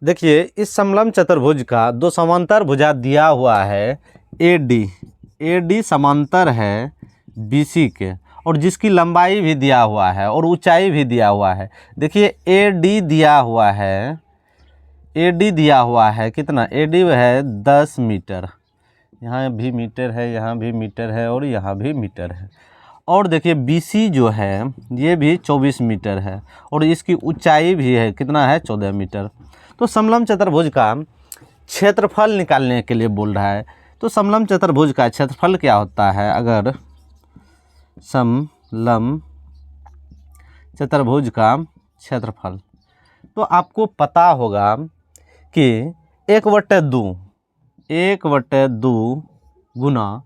देखिए इस समलंब चतुर्भुज का दो समांतर भुजा दिया हुआ है AD समांतर है BC के, और जिसकी लंबाई भी दिया हुआ है और ऊंचाई भी दिया हुआ है। देखिए AD दिया हुआ है कितना, AD है 10 मीटर, यहाँ भी मीटर है, यहाँ भी मीटर है और यहाँ भी मीटर है। और देखिए BC जो है ये भी 24 मीटर है और इसकी ऊंचाई भी है कितना है 14 मीटर। तो समलंब चतुर्भुज का क्षेत्रफल निकालने के लिए बोल रहा है। तो समलंब चतुर्भुज का क्षेत्रफल क्या होता है, अगर समलंब चतुर्भुज का क्षेत्रफल, तो आपको पता होगा कि 1/2 गुना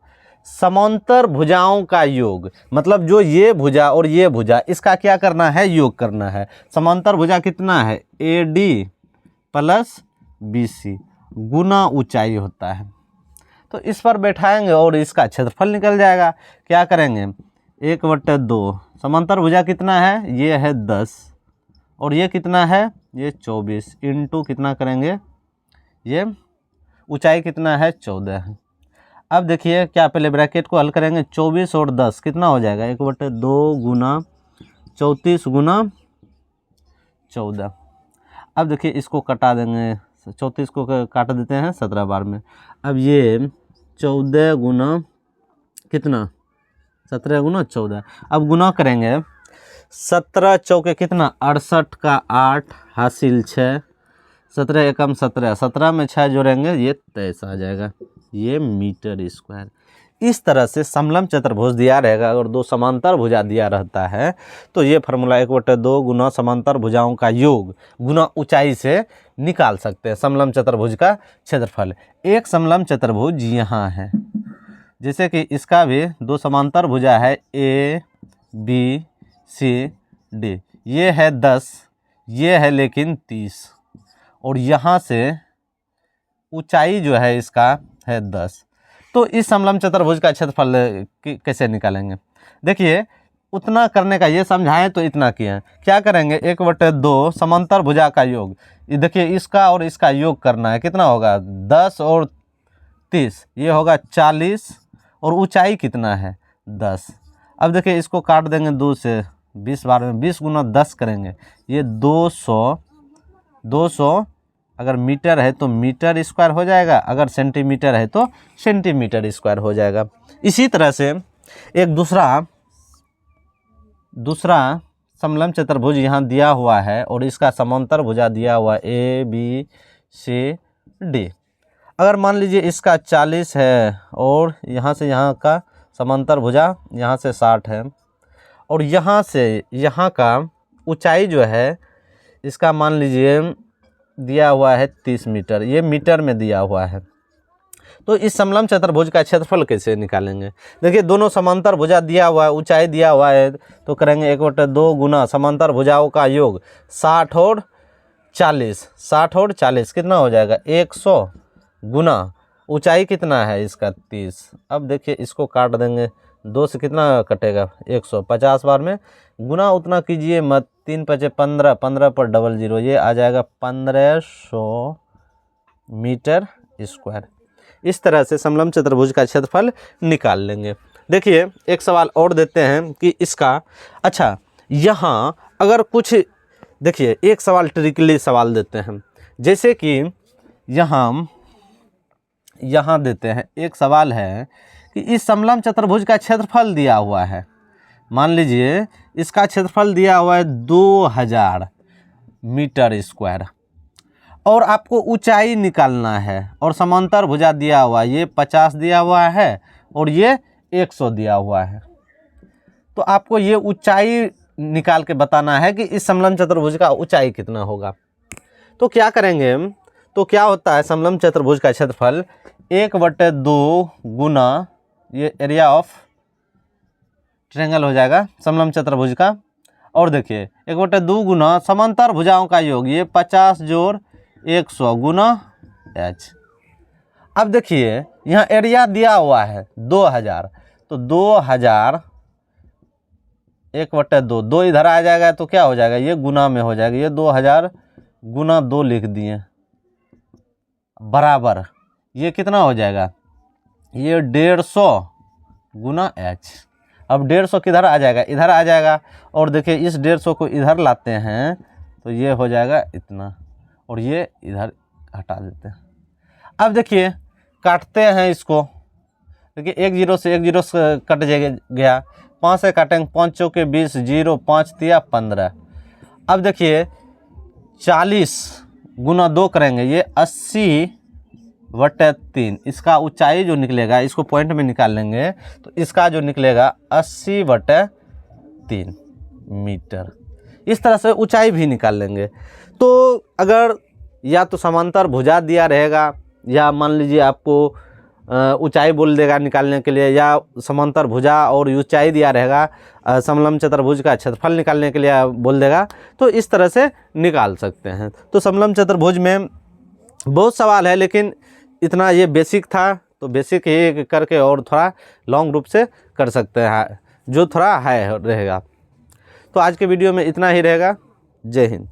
समांतर भुजाओं का योग, मतलब जो ये भुजा और ये भुजा इसका क्या करना है, योग करना है। समांतर भुजा कितना है AD प्लस BC गुना ऊंचाई होता है। तो इस पर बैठाएंगे और इसका क्षेत्रफल निकल जाएगा। क्या करेंगे, 1/2 समांतर भुजा कितना है, ये है 10 और ये कितना है, ये 24 इंटू कितना करेंगे, ये ऊंचाई कितना है 14 है। अब देखिए क्या, पहले ब्रैकेट को हल करेंगे, 24 और 10 कितना हो जाएगा, 1/2 गुना 34 गुना 14। अब देखिए इसको कटा देंगे, 34 को काट देते हैं 17 बार में। अब ये 14 गुना कितना, 17 गुना 14। अब गुना करेंगे, 17 चौके कितना 68 का 8 हासिल 6, 17 एकम 17, 17 में 6 जोड़ेंगे ये 23 आ जाएगा, ये मीटर स्क्वायर। इस तरह से समलंब चतुर्भुज दिया रहेगा, अगर दो समांतर भुजा दिया रहता है तो ये फार्मूला 1/2 गुना समांतर भुजाओं का योग गुना ऊंचाई से निकाल सकते हैं समलंब चतुर्भुज का क्षेत्रफल। एक समलंब चतुर्भुज यहाँ है, जैसे कि इसका भी दो समांतर भुजा है ABCD, ये है 10, ये है लेकिन 30, और यहाँ से ऊंचाई जो है इसका है 10। तो इस समलंब चतुर्भुज का क्षेत्रफल कैसे निकालेंगे, देखिए उतना करने का, ये समझाएं तो इतना किए। क्या करेंगे, 1/2 समांतर भुजा का योग, ये देखिए इसका और इसका योग करना है, कितना होगा 10 और 30, ये होगा 40, और ऊंचाई कितना है 10। अब देखिए इसको काट देंगे 2 से 20 बार में, 20 गुना 10 करेंगे, ये 200 अगर मीटर है तो मीटर स्क्वायर हो जाएगा, अगर सेंटीमीटर है तो सेंटीमीटर स्क्वायर हो जाएगा। इसी तरह से एक दूसरा समलंब चतुर्भुज यहाँ दिया हुआ है और इसका समांतर भुजा दिया हुआ ABCD। अगर मान लीजिए इसका 40 है और यहाँ से यहाँ का समांतर भुजा यहाँ से 60 है, और यहाँ से यहाँ का ऊंचाई जो है इसका मान लीजिए दिया हुआ है 30 मीटर, ये मीटर में दिया हुआ है। तो इस समलंब चतुर्भुज का क्षेत्रफल कैसे निकालेंगे, देखिए दोनों समांतर भुजा दिया हुआ है, ऊंचाई दिया हुआ है, तो करेंगे 1/2 गुना समांतर भुजाओं का योग 60 और 40 कितना हो जाएगा 100 गुना ऊंचाई कितना है इसका 30। अब देखिए इसको काट देंगे, 2 से कितना कटेगा 150 बार में, गुना उतना कीजिए मत, 3 × 5 = 15, 15 पर 00, ये आ जाएगा 1500 मीटर स्क्वायर। इस तरह से समलंब चतुर्भुज का क्षेत्रफल निकाल लेंगे। देखिए एक सवाल और देते हैं कि इसका, अच्छा यहाँ अगर कुछ, देखिए एक सवाल ट्रिकली सवाल देते हैं, जैसे कि यहाँ देते हैं, एक सवाल है कि इस समलंब चतुर्भुज का क्षेत्रफल दिया हुआ है, मान लीजिए इसका क्षेत्रफल दिया हुआ है 2000 मीटर स्क्वायर, और आपको ऊंचाई निकालना है, और समांतर भुजा दिया हुआ है, ये 50 दिया हुआ है और ये 100 दिया हुआ है। तो आपको ये ऊंचाई निकाल के बताना है कि इस समलंब चतुर्भुज का ऊंचाई कितना होगा। तो क्या करेंगे, तो क्या होता है समलंब चतुर्भुज का क्षेत्रफल 1/2 गुना, ये एरिया ऑफ ट्रायंगल हो जाएगा समलंब चतुर्भुज का, और देखिए 1/2 गुना समांतर भुजाओं का योग, ये 50 जोड़ 100 गुना h। अब देखिए यहाँ एरिया दिया हुआ है 2000, तो 2000 1/2, 2 इधर आ जाएगा तो क्या हो जाएगा, ये गुना में हो जाएगा, ये 2000 गुना 2 लिख दिए, बराबर, ये कितना हो जाएगा, ये 150 गुना h। अब 150 किधर आ जाएगा, इधर आ जाएगा, और देखिए इस 150 को इधर लाते हैं तो ये हो जाएगा इतना, और ये इधर हटा देते हैं। अब देखिए काटते हैं इसको, देखिए 1 0 से 1 0 से कट गया, 5 से काटेंगे, 5 चौके 20, 0 5 तिया 15। अब देखिए 40 गुना 2 करेंगे, ये 80/3। इसका ऊंचाई जो निकलेगा, इसको पॉइंट में निकाल लेंगे तो इसका जो निकलेगा 80/3 मीटर। इस तरह से ऊंचाई भी निकाल लेंगे। तो अगर या तो समांतर भुजा दिया रहेगा, या मान लीजिए आपको ऊंचाई बोल देगा निकालने के लिए, या समांतर भुजा और ऊंचाई दिया रहेगा, समलंब चतुर्भुज का क्षेत्रफल निकालने के लिए बोल देगा, तो इस तरह से निकाल सकते हैं। तो समलंब चतुर्भुज में बहुत सवाल है, लेकिन इतना ये बेसिक था, तो बेसिक ही करके और थोड़ा लॉन्ग रूप से कर सकते हैं, जो थोड़ा हाई रहेगा। तो आज के वीडियो में इतना ही रहेगा। जय हिंद।